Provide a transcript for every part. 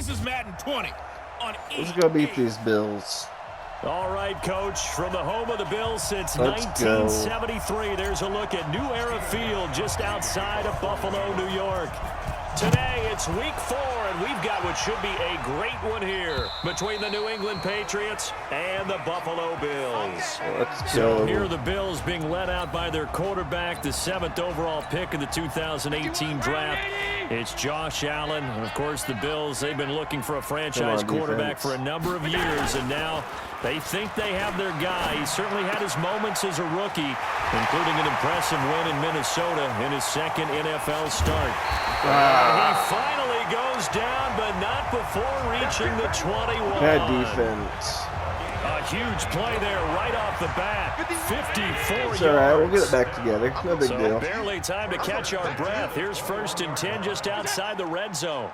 This is Madden 20 on Let's go beat these Bills. All right, Coach, from the home of the Bills since Let's 1973, go. There's a look at New Era Field just outside of Buffalo, New York. Today, it's week 4, and we've got what should be a great one here between the New England Patriots and the Buffalo Bills. Let's go. So here are the Bills being led out by their quarterback, the 7th overall pick in the 2018 draft. It's Josh Allen. And, of course, the Bills, they've been looking for a franchise quarterback for a number of years, and now they think they have their guy. He certainly had his moments as a rookie, including an impressive win in Minnesota in his second NFL start. He finally goes down, but not before reaching the 21. Bad defense. A huge play there right off the bat. 54 yards. It's all right. We'll get it back together. No big deal. Barely time to catch our breath. Here's 1st and 10 just outside the red zone.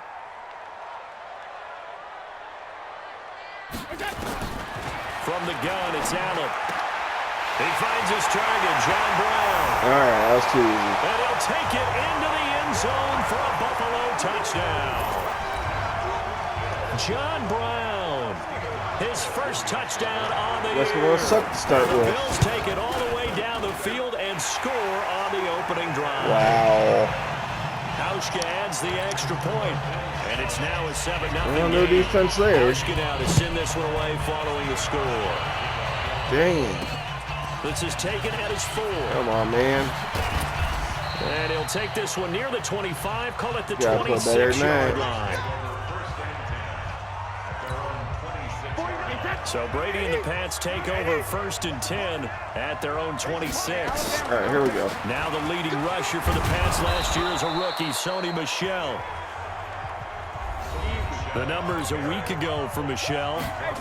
From the gun, it's Allen. He finds his target, John Brown. All right, that was too easy. And he'll take it into the end zone for a Buffalo touchdown. John Brown, his first touchdown on the That's year. going to suck to start The with. Bills take it all the way down the field and score on the opening drive. Wow. Hauschka adds the extra point, and it's now a 7-0 Well, no defense there. Hauschka now to send this one away following the score. Dang. This is taken at his 4. Come on, man. And he'll take this one near the 25, call it the Gotta play better than 26-yard that. line. So Brady and the Pats take over 1st and 10 at their own 26. All right, here we go. Now the leading rusher for the Pats last year is a rookie, Sony Michel. The numbers a week ago for Michel.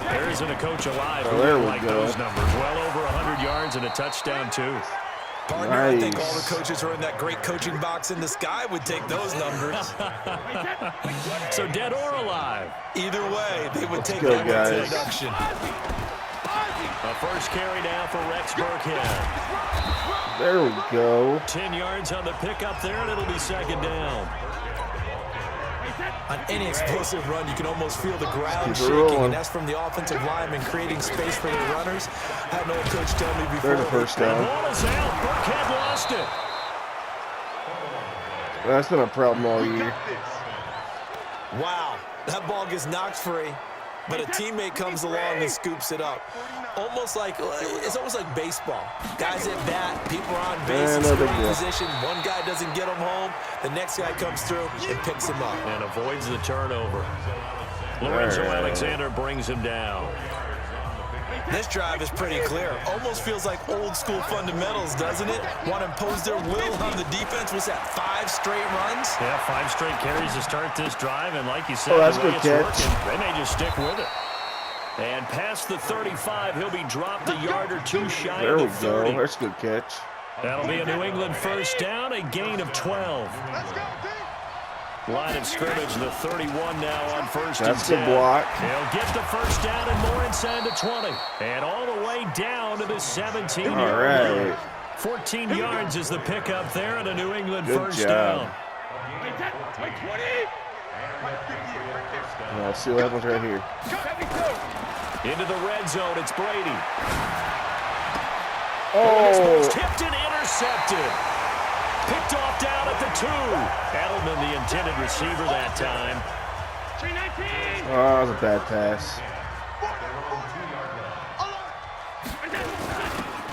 There isn't a coach alive who there would we like go. those numbers. Well over 100 yards and a touchdown, too. Partner, I think all the Nice. coaches are in that great coaching box in the sky would take those numbers. So dead or alive. Either way, they would take go, that one to guys. deduction. A first carry now for Rex Burkhead. There we go. 10 yards on the pickup there, and it'll be 2nd down. On any explosive run, you can almost feel the ground Keep it shaking, rolling. and that's from the offensive linemen creating space for their runners. I had an old coach tell me before. There's a first The down. ball is out. Burkhead lost it. That's been a problem all year. Wow, that ball gets knocked free, but a teammate comes along and scoops it up. It's almost like baseball. Guys at bat, people are on base in no big scoring deal. position. One guy doesn't get him home, the next guy comes through and picks him up. And avoids the turnover. Lorenzo All right. Alexander brings him down. This drive is pretty clear. Almost feels like old school fundamentals, doesn't it? Want to impose their will on the defense. What's that, 5 straight runs? Yeah, 5 straight carries to start this drive, and like you said, Oh, that's the way good it's catch. working, they may just stick with it. And past the 35, he'll be dropped a yard or 2 shy There of we the go. 30. That's a good catch. That'll be a New England first down, a gain of 12. Line of scrimmage, the 31 now on 1st and 10. That's a good block. He'll get the first down and more inside the 20. And all the way down to the 17-yard All right. line. 14 yards is the pickup there and a New England Good first job. down. Let's see what happens right here. Into the red zone, it's Brady. Oh, Tipped and intercepted. Picked off down at the 2. Edelman, the intended receiver that time. oh, that was a bad pass.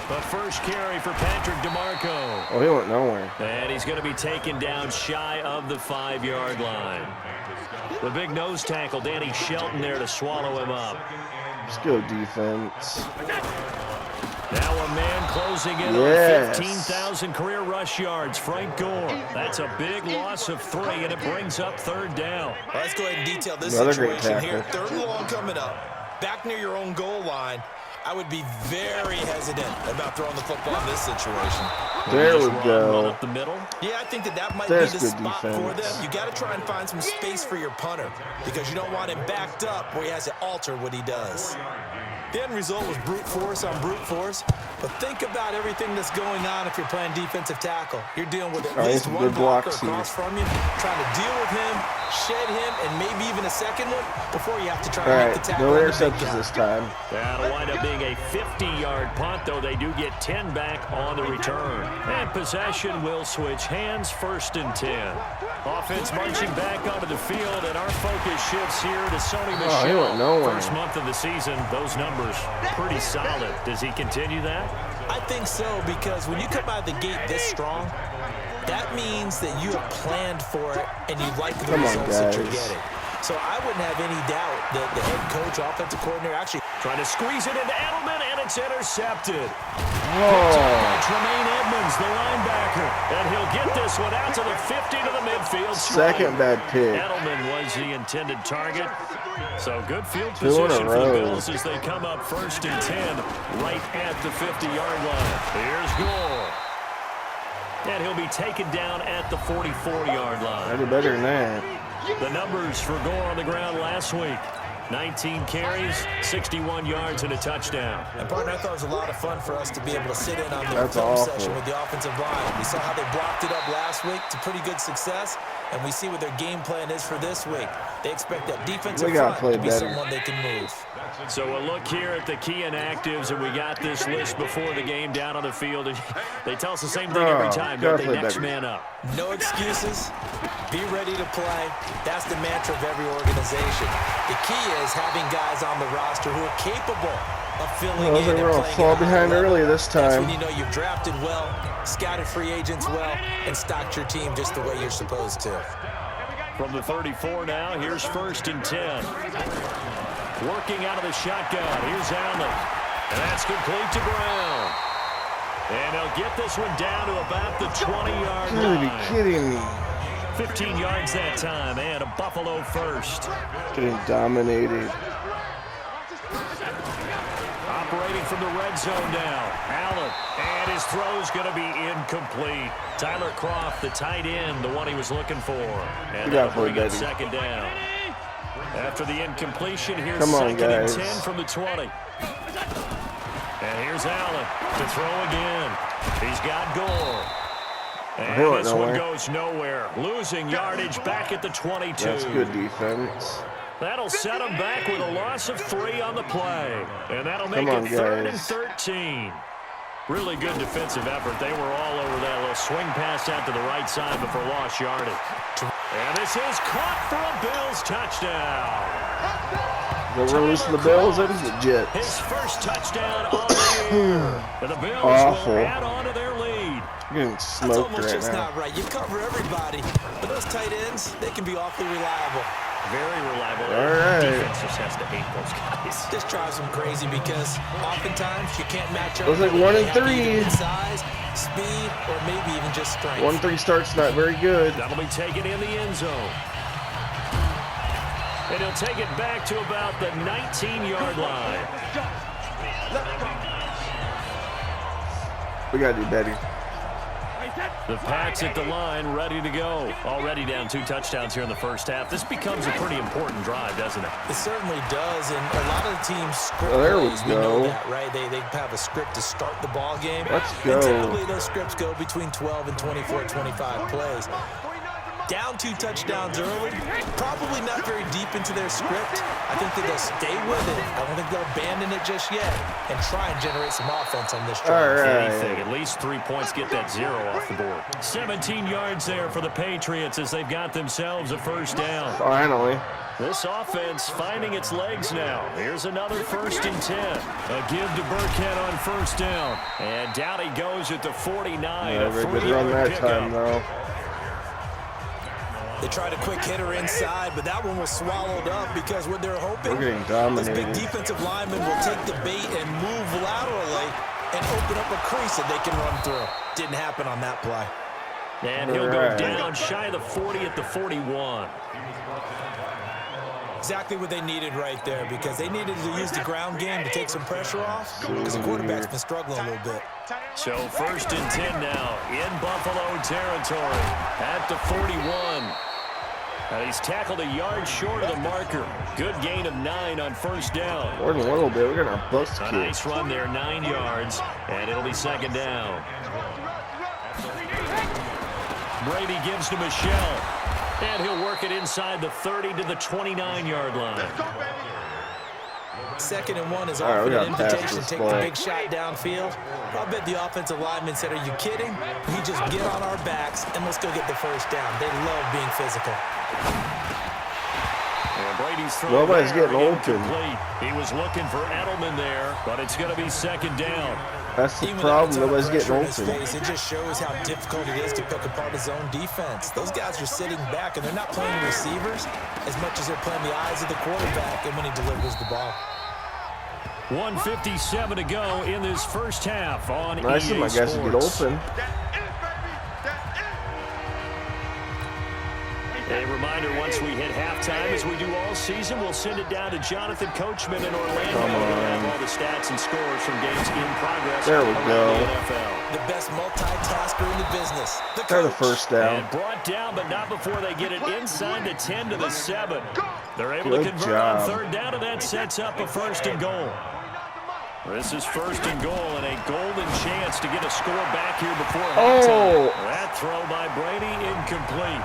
The first carry for Patrick DeMarco. Oh, he went nowhere. And he's going to be taken down shy of the 5-yard line. The big nose tackle, Danny Shelton, there to swallow him up. Let's go defense. Now a man closing in Yes. on 15,000 career rush yards, Frank Gore. That's a big loss of 3, and it brings up 3rd down. Well, let's go ahead and detail this Another great situation here. tackle. 3rd and long coming up. Back near your own goal line. I would be very hesitant about throwing the football in this situation. There we Run go. up the middle. Yeah, I think that might That's be the good spot for defense. them. You got to try and find some space for your punter because you don't want him backed up where he has to alter what he does. The end result was brute force on brute force, but think about everything that's going on if you're playing defensive tackle. You're dealing with at All right, least some one good blocker blocks here. across from you, trying to deal with him shed him, and maybe even a second one before you have to try to make the tackle. No interceptions this time. That'll wind up being a 50-yard punt, though they do get 10 back on the return. And possession will switch hands, 1st and 10. Offense marching back onto the field, and our focus shifts here to Sony Michel. He went nowhere. First month of the season, those numbers pretty solid. Does he continue that? I think so, because when you come out of the gate this strong, that means that you have planned for it and you like the results that you're getting. So I wouldn't have any doubt that the head coach, offensive coordinator, actually trying to squeeze it into Edelman, and it's intercepted. Oh. Tremaine Edmonds, the linebacker, and he'll get this one out to the 50 to the midfield. Second bad pick. Edelman was the intended target. So good field position for the Bills as they come up 1st and 10 right at the 50-yard line. Here's Gore. And he'll be taken down at the 44-yard line. That'd be better than that. The numbers for Gore on the ground last week. 19 carries, 61 yards, and a touchdown. And, partner, I thought it was a lot of fun for us to be able to sit in on the film session with the offensive line. We saw how they blocked it up last week to pretty good success, and we see what their game plan is for this week. They expect that defensive front to be someone they can move. So a look here at the key inactives, and we got this list before the game down on the field. They tell us the same thing every time, don't they? Next man up. No excuses. Be ready to play. That's the mantra of every organization. The key is having guys on the roster who are capable of filling in and playing. Fall behind early this time. That's when you know you've drafted well, scouted free agents well, and stocked your team just the way you're supposed to. From the 34 now, here's 1st and 10. Working out of the shotgun. Here's Allen. And that's complete to Brown. And he'll get this one down to about the 20-yard line. You gotta be kidding me. 15 yards that time, and a Buffalo first. Getting dominated. Operating from the red zone now. Allen, and his throw's going to be incomplete. Tyler Kroft, the tight end, the one he was looking for. And that'll bring it 2nd down. After the incompletion, here's 2nd and 10 from the 20. And here's Allen to throw again. He's got Gore. And this one goes nowhere. Losing yardage back at the 22. That's good defense. That'll set him back with a loss of 3 on the play. And that'll make it 3rd and 13. Really good defensive effort. They were all over that little swing pass out to the right side before lost yardage. And this is caught for a Bills touchdown. They're releasing the Bills. That is legit. His first touchdown on the year. And the Bills will add on to their lead. You're getting smoked right now. That's almost just now. not right. You cover everybody, but those tight ends, they can be awfully reliable. Very reliable. All right. Defense just has to hate those guys. This drives them crazy because oftentimes you can't match up. It was like 1 and 3. Size, speed, or maybe even just strength. 1-3 start's not very good. That'll be taken in the end zone. And he'll take it back to about the 19-yard line. We got to do better. The Pats at the line, ready to go. Already down 2 touchdowns here in the first half. This becomes a pretty important drive, doesn't it? It certainly does, and a lot of the teams script there we plays. go. We know that, right? They have a script to start the ball game. Let's go. And typically those scripts go between 12 and 24, 25 plays. Down 2 touchdowns early, probably not very deep into their script. I think that they'll stay with it. I don't think they'll abandon it just yet and try and generate some offense on this drive. Anything, at least 3 points, get that 0 off the board. 17 yards there for the Patriots as they've got themselves a first down. Finally. This offense finding its legs now. Here's another 1st and 10. A give to Burkhead on first down. And down he goes at the 49. Yeah, very good run that time, though. They tried a quick hitter inside, but that one was swallowed up because what they're hoping is big defensive linemen will take the bait and move laterally and open up a crease that they can run through. Didn't happen on that play. And he'll go down shy of the 40 at the 41. Exactly what they needed right there because they needed to use the ground game to take some pressure off because the quarterback's been struggling a little bit. So 1st and 10 now in Buffalo territory at the 41. And he's tackled a yard short of the marker. Good gain of 9 on first down. More than a little bit. We're going to bust a nice run there, 9 yards, and it'll be 2nd down. Brady gives to Michel. And he'll work it inside the 30 to the 29-yard line. 2nd and 1 is offered an invitation to take the big shot downfield. I bet the offensive lineman said, "Are you kidding? We just get on our backs and let's go get the first down." They love being physical. And Brady's throw Nobody's getting open. He was looking for Edelman there, but it's going to be 2nd down. That's the Even problem. with Nobody's getting pressure in open. his face, it just shows how difficult it is to pick apart his own defense. Those guys are sitting back, and they're not playing receivers as much as they're playing the eyes of the quarterback and when he delivers the ball. 1:57 to go in this first half on Nice of my guys to get open. A reminder, once we hit halftime, as we do all season, we'll send it down to Jonathan Coachman in Orlando. Come on. We'll have all the stats and scores from games in progress. There we around go. the NFL. The best multitasker in the business. Try the first down. And brought down, but not before they get it inside the 10 to the 7. They're able Good to convert job. on 3rd down, and that sets up a 1st and goal. This is 1st and goal, and a golden chance to get a score back here before halftime. That throw by Brady, incomplete.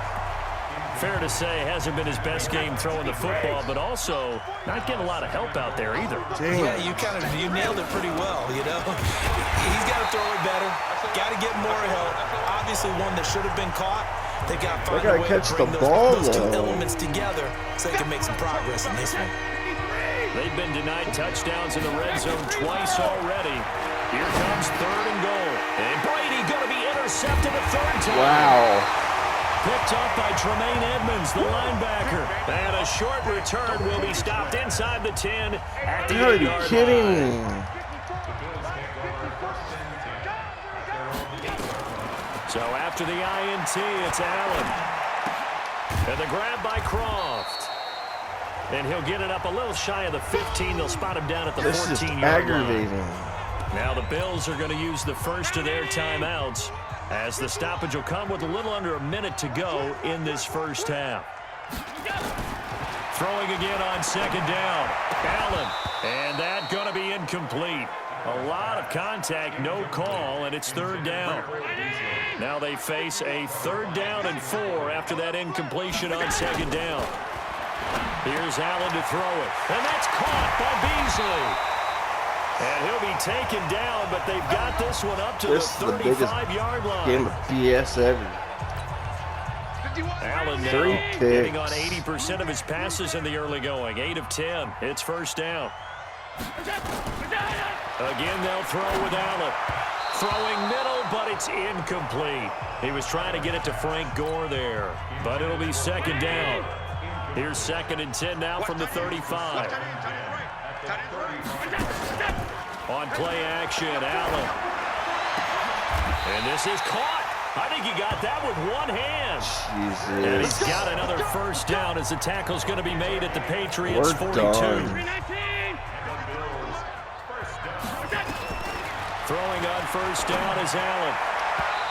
Fair to say, hasn't been his best game throwing the football, but also not getting a lot of help out there either. Yeah, you nailed it pretty well, you know. He's got to throw it better. Got to get more help. Obviously one that should have been caught. They got to find a way catch to the bring ball, those two though. elements together so they can make some progress in this one. They've been denied touchdowns in the red zone twice already. Here comes 3rd and goal. And Brady going to be intercepted a 3rd time. Wow. Picked off by Tremaine Edmonds, the linebacker. And a short return will be stopped inside the 10 at the 8-yard line. Are you kidding me? So after the INT, it's Allen. And the grab by Croft. And he'll get it up a little shy of the 15. They'll spot him down at the 14-yard line. This is aggravating. Now the Bills are going to use the first of their timeouts, as the stoppage will come with a little under a minute to go in this first half. Throwing again on 2nd down. Allen. And that going to be incomplete. A lot of contact, no call, and it's 3rd down. Now they face a 3rd down and 4 after that incompletion on 2nd down. Here's Allen to throw it. And that's caught by Beasley. And he'll be taken down, but they've got this one up to the 35-yard line. Game of BS ever. Allen now hitting on 80% of his passes in the early going. 8 of 10. It's 1st down. Again, they'll throw with Allen. Throwing middle, but it's incomplete. He was trying to get it to Frank Gore there, but it'll be 2nd down. Here's 2nd and 10 now from the 35. On play action, Allen. And this is caught. I think he got that with one hand. Jesus. And he's got another 1st down as the tackle's going to be made at the Patriots' We're 42. done. Throwing on 1st down is Allen.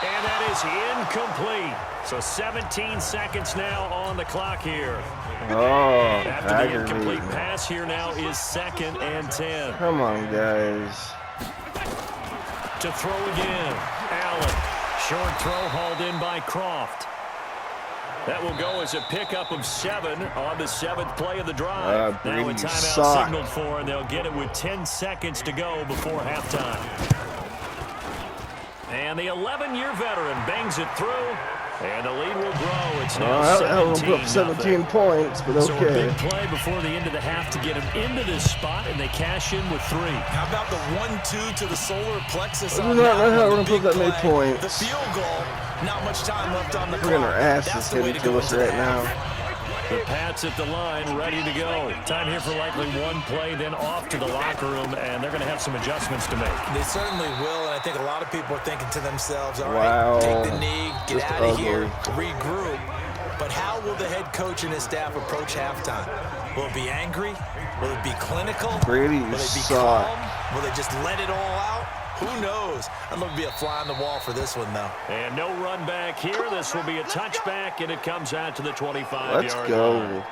And that is incomplete. So 17 seconds now on the clock here. Oh, After the incomplete pass here now is 2nd and 10. Come on, guys. To throw again. Allen. Short throw hauled in by Croft. That will go as a pickup of 7 on the 7th play of the drive. Now a timeout signaled for, and they'll get it with 10 seconds to go before halftime. And the 11-year veteran bangs it through, and the lead will grow. It's now 17 points, but okay. So a big play before the end of the half to get him into this spot, and they cash in with 3. How about the 1-2 to the solar plexus? I do not know how we're going to put that many points. The field goal, not much time left on the clock. We're getting our asses handed to us right now. The Pats at the line, ready to go. Time here for likely one play, then off to the locker room, and they're going to have some adjustments to make. They certainly will, and I think a lot of people are thinking to themselves, all wow. right, take the knee, get Just out of here, regroup. But how will the head coach and his staff approach halftime? Will it be angry? Will it be clinical? Brady will they be suck. calm? Will they just let it all out? Who knows? I'd love to be a fly on the wall for this one, though. And no run back here. This will be a touchback, and it comes out to the 25-yard line. Let's go.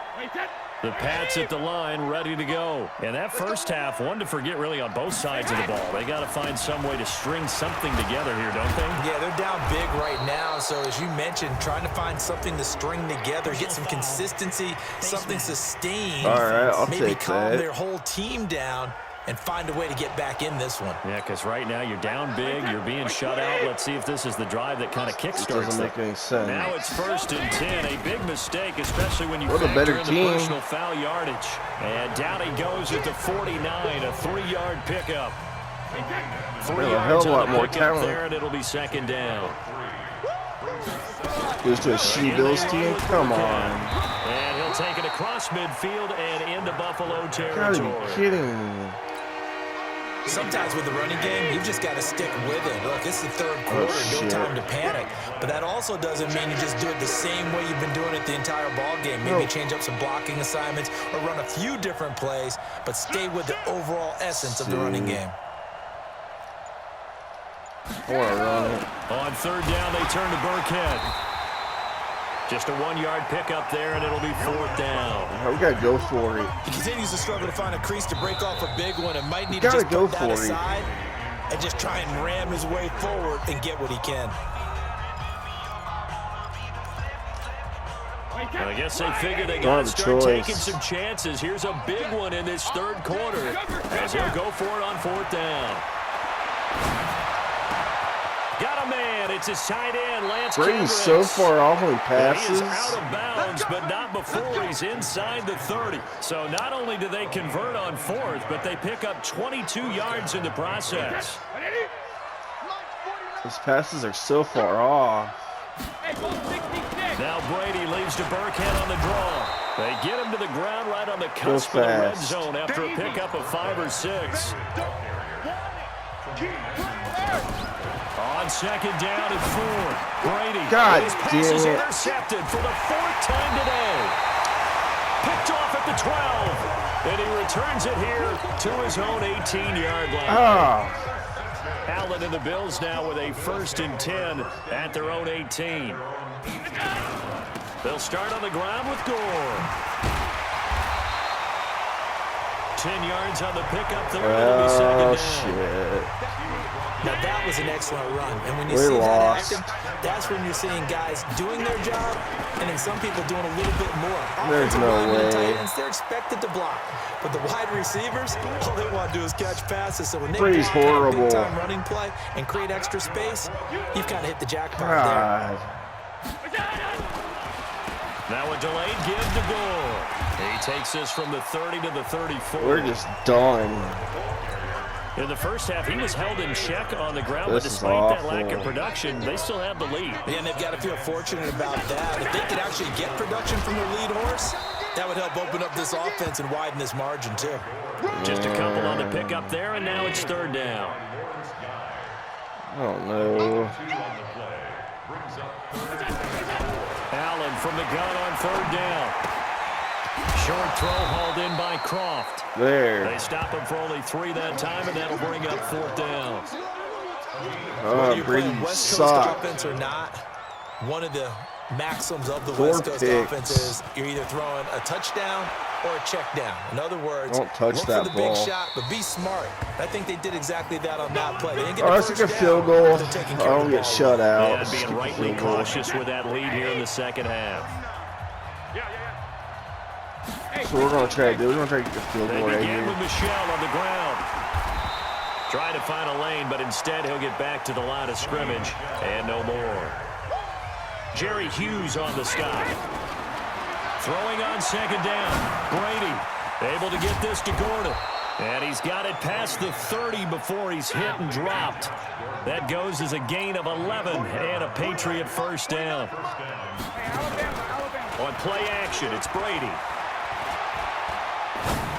The Pats at the line, ready to go. And that first half, one to forget really on both sides of the ball. They got to find some way to string something together here, don't they? Yeah, they're down big right now. So as you mentioned, trying to find something to string together, get some consistency, something sustained. All right, I'll maybe take calm that. their whole team down and find a way to get back in this one. Yeah, because right now you're down big, you're being shut out. Let's see if this is the drive that kind of kickstarts doesn't make any sense. Now it's 1st and 10, a big mistake, especially when you We're the factor better in team. the personal foul yardage. And down he goes at the 49, a 3-yard pickup. 3 a yards hell of a on lot the more pickup talent. there, and it'll be 2nd down. Goes to a She-Bills team? Come on. And he'll take it across midfield and into Buffalo You territory. gotta be kidding me. Sometimes with the running game, you've just got to stick with it. Look, it's the 3rd quarter, no shit. time to panic. But that also doesn't mean you just do it the same way you've been doing it the entire ball game. Maybe change up some blocking assignments or run a few different plays, but stay with the overall essence of the running game. I want to run it. On 3rd down, they turn to Burkhead. Just a 1-yard pickup there, and it'll be 4th down. We got to go for it. He continues to struggle to find a crease to break off a big one and might need to gotta just go put that for it. aside and just try and ram his way forward and get what he can. Well, I guess they figured they Don't got to have a start choice. taking some chances. Here's a big one in this 3rd quarter as he'll go for it on 4th down. Got a man. It's his tight end, Lance Brady's Kendricks. so far off when he He is passes. out of bounds, but not before he's inside the 30. So not only do they convert on 4th, but they pick up 22 yards in the process. His passes are so far off. Now Brady leaves to Burkhead on the draw. They get him to the ground right on the cusp of the red fast. zone after a pickup of 5 or 6. On 2nd down and 4. Brady. God his pass damn is it. intercepted for the 4th time today. Picked off at the 12. And he returns it here to his own 18-yard line. Ah, Allen and the Bills now with a 1st and 10 at their own 18. They'll start on the ground with Gore. 10 yards on the pickup there. It'll be 2nd oh down. shit. Now, that was an excellent run. And when you We see lost. that happen, that's when you're seeing guys doing their job and then some people doing a little bit more. There's Offensive no linemen and way. tight ends, they're expected to block. But the wide receivers, all they want to do is catch passes. So when they Brady's block out a horrible. big-time running play and create extra space, you've kind of hit the jackpot God. Now a delayed give to Gore. He takes this from the 30 to the 34. We're just done. In the first half, he was held in check on the ground, This but is despite that lack of awful. production, they still have the lead. there. And they've got to feel fortunate about that. If they could actually get production from their lead horse, that would help open up this offense and widen this margin, too. Just a couple on the pickup there, and now it's 3rd down. I don't know. Allen from the gun on 3rd down. Short throw hauled in by Croft. There. They stop him for only 3 that time, and that'll bring up 4th down. Oh, You're Brady playing West Coast sucks. offense or not, one of the maxims of the 4 West Coast picks. offense is you're either throwing a touchdown or a check down. In other words, Don't touch look that for the big ball. shot, but be smart. I think they did exactly that on that play. They didn't get Oh, the that's first like a down, field but goal. they're taking I care of don't the get ball. shut out. And being rightly Field goal. cautious with that lead here in the 2nd half. So we're going to try to do. We're going to try to get the field They goal right begin here. with Michelle on the ground. Trying to find a lane, but instead he'll get back to the line of scrimmage and no more. Jerry Hughes on the stop. Throwing on 2nd down. Brady able to get this to Gordon. And he's got it past the 30 before he's hit and dropped. That goes as a gain of 11 and a Patriot 1st down. On play action, it's Brady.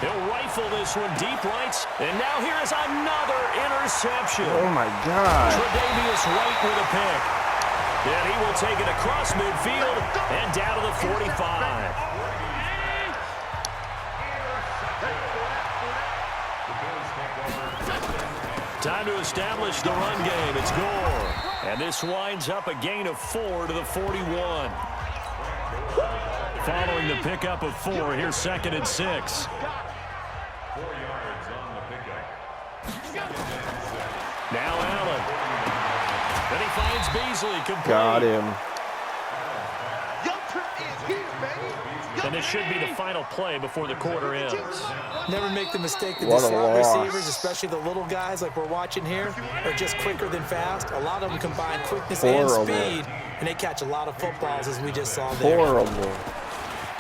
He'll rifle this one deep right, and now here is another interception. Oh, my God. Tre'Davious White with a pick. And he will take it across midfield and down to the 45. Time to establish the run game. It's Gore. And this winds up a gain of 4 to the 41. following the pickup of 4. Here's 2nd and 6. 4 yards on the pickup. Now Allen. Then he finds Beasley complete. Got him. And this should be the final play before the quarter ends. Never make the mistake that What the a slot loss. receivers, especially the little guys like we're watching here, are just quicker than fast. A lot of them combine quickness Horrible. and speed, and they catch a lot of footballs, as we just saw there. Horrible.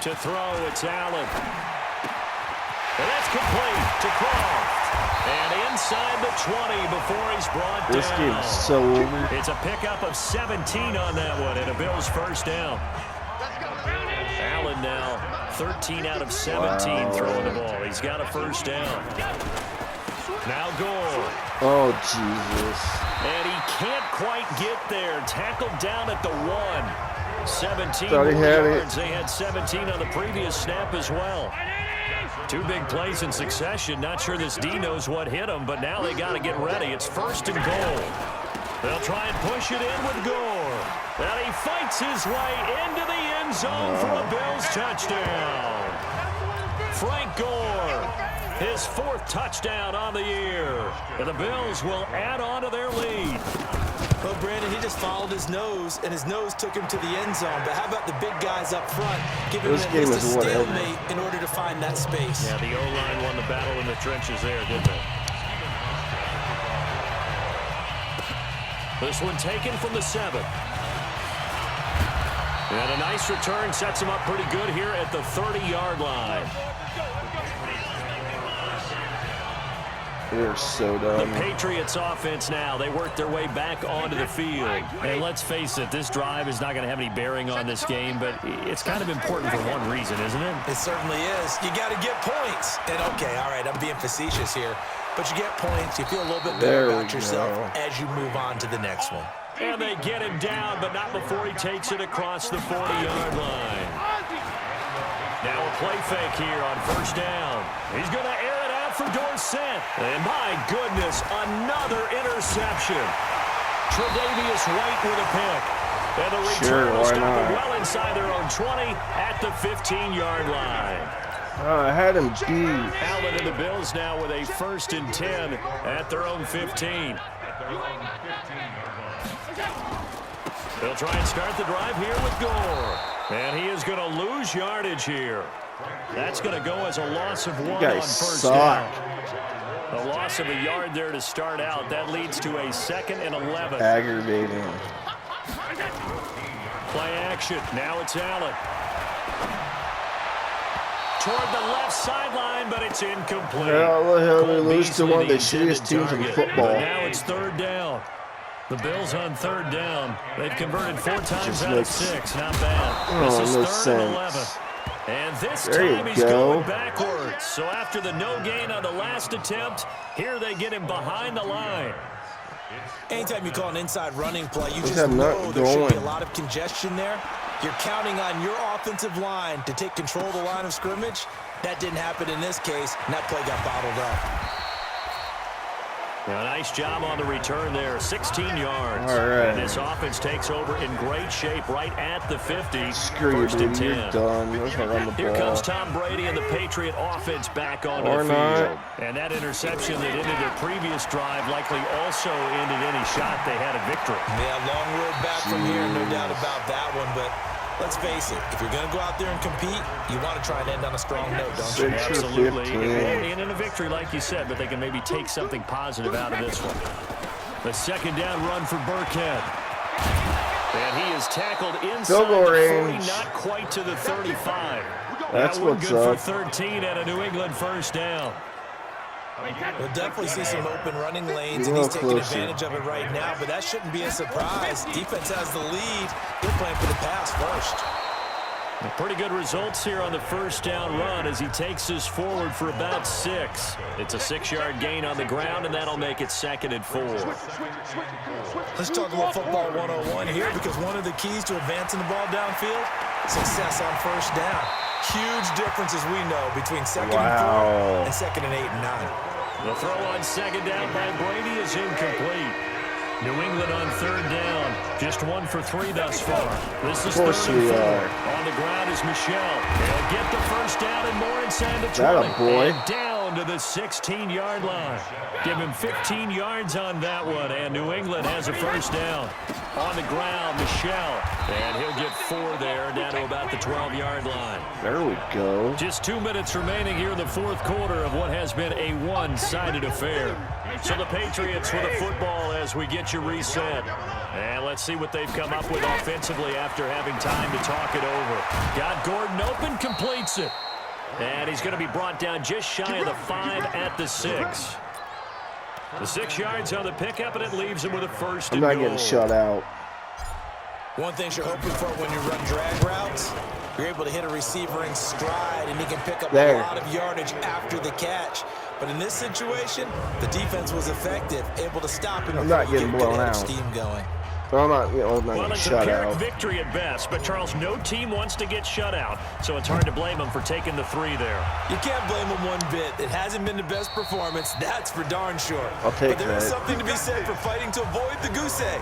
To throw, it's Allen. And that's complete to Croft. And inside the 20 before he's brought This down. game's so over. It's a pickup of 17 on that one, and a Bills first down. Allen now 13 out of 17 throwing the ball. He's got a first down. Now Gore. Oh, Jesus. And he can't quite get there. Tackled down at the 1. 17 Thought he had it. yards. They had 17 on the previous snap as well. 2 big plays in succession. Not sure this D knows what hit him, but now they got to get ready. It's 1st and goal. They'll try and push it in with Gore. And he fights his way into the end zone for a Bills touchdown. Frank Gore, his 4th touchdown on the year. And the Bills will add on to their lead. Well, Brandon, he just followed his nose, and his nose took him to the end zone. But how about the big guys up front, giving him This at game least a is whatever. stalemate in order to find that space? Yeah, the O-line won the battle in the trenches there, didn't they? This one taken from the 7. And a nice return sets him up pretty good here at the 30-yard line. They're so The dumb. Patriots offense now, they work their way back onto the field. And let's face it, this drive is not going to have any bearing on this game, but it's kind of important for one reason, isn't it? It certainly is. You got to get points. And, okay, all right, I'm being facetious here. But you get points, you feel a little bit better There we about yourself go. as you move on to the next one. And they get him down, but not before he takes it across the 40-yard line. Now a play fake here on 1st down. He's going to air it out for Dorsett. And my goodness, another interception. Tre'Davious White with a pick. And the return will why stop not? them well inside their own 20 at the 15-yard line. I had him beat. Allen and the Bills now with a 1st and 10 at their own 15. They'll try and start the drive here with Gore. And he is going to lose yardage here. That's going to go as a loss of 1 on guys 1st suck. down. A loss of a yard there to start out. That leads to a 2nd and 11. Aggravating. Play action. Now it's Allen. Toward the left sideline, but it's incomplete. How the hell they Cole lose to Beasley, one of the the intended shittiest teams in target. football? But now it's 3rd down. The Bills on 3rd down. They've converted 4 times Just out of makes- 6. Not bad. Oh, This is no 3rd and sense. 11. And this There you time he's go. going backwards. So after the no gain on the last attempt, here they get him behind the line. Anytime you call an inside running play, you Look just at him not know there should be a going. lot of congestion there. You're counting on your offensive line to take control of the line of scrimmage. That didn't happen in this case, and that play got bottled up. A nice job on the return there, 16 yards. All right. And this offense takes over in great shape right at the 50. Screw you, 1st and dude. You're 10. done. Let's not run the Here ball. comes Tom Brady and the Patriot offense back onto Or the field. not. And that interception that ended their previous drive likely also ended any shot they had a victory. Yeah, long road back from here, no doubt about that one. But let's face it, if you're going to go out there and compete, you want to try and end on a strong note, don't you? 6 or Absolutely. 15. It won't end in a victory, like you said, but they can maybe take something positive out of this one. The 2nd down run for Burkhead. And he is tackled inside Field goal the 40, range. not quite to the 35. That's that one what's good up. for 13 and a New England first down. We'll definitely see some open running lanes, You're and he's a taking little closer. advantage of it right now. But that shouldn't be a surprise. Defense has the lead. They're playing for the pass first. Pretty good results here on the first down run as he takes us forward for about 6. It's a 6-yard gain on the ground, and that'll make it 2nd and 4. Let's talk about football 101 here, because one of the keys to advancing the ball downfield, success on first down. Huge difference, as we know, between 2nd and 4 and 2nd and 8 and 9. The throw on 2nd down by Brady is incomplete. New England on third down. Just 1 for 3 thus far. This is Of course third and we 4. are. On the ground is Michelle. He'll get the first down and more inside the 20. That a boy. And down to the 16-yard line. Give him 15 yards on that one, and New England has a first down. On the ground, Michelle. And he'll get 4 there, down to about the 12-yard line. There we go. Just 2 minutes remaining here in the fourth quarter of what has been a one-sided affair. So the Patriots with a football as we get you reset. And let's see what they've come up with offensively after having time to talk it over. Got Gordon open, completes it. And he's going to be brought down just shy of the 5 at the 6. The 6 yards on the pickup, and it leaves him with a first and goal. I'm not getting shut out. One thing you're hoping for when you run drag routes, you're able to hit a receiver in stride, and he can pick up a lot of yardage after the catch. But in this situation, the defense was effective, able to stop him. I'm not getting blown out. Steam going. I'm not Well, getting it's a shut Pyrrhic out. victory at best, but Charles, no team wants to get shut out, so it's hard to blame them for taking the 3 there. You can't blame them one bit. It hasn't been the best performance, that's for darn sure. I'll take but there is that. something to be said for fighting to avoid the goose egg,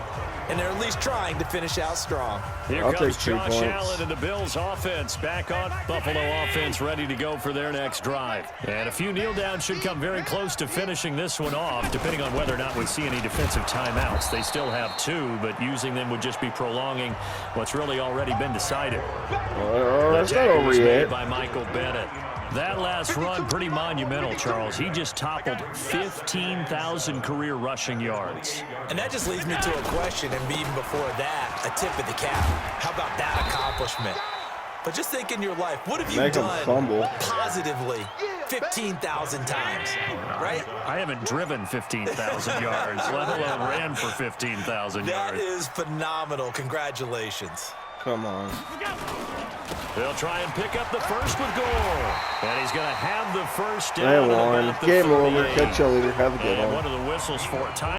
and they're at least trying to finish out strong. Here I'll comes take 3 Josh points. Allen and the Bills offense back on. Buffalo offense ready to go for their next drive. And a few kneel downs should come very close to finishing this one off, depending on whether or not we see any defensive timeouts. They still have 2, but using them would just be prolonging what's really already been decided. That's not over Was made yet. by Michael Bennett. That last run, pretty monumental, Charles. He just toppled 15,000 career rushing yards. And that just leads me to a question, and even before that, a tip of the cap. How about that accomplishment? But just think in your life, what have you Make him done fumble. positively 15,000 times, right? I haven't driven 15,000 yards, let alone ran for 15,000 That yards. is phenomenal. Congratulations. Come on. They'll try and pick up the first with goal. And he's going to have the first They down. at won. about the Game over. 38. Catch you later. Have a good And one. one of the whistles for time.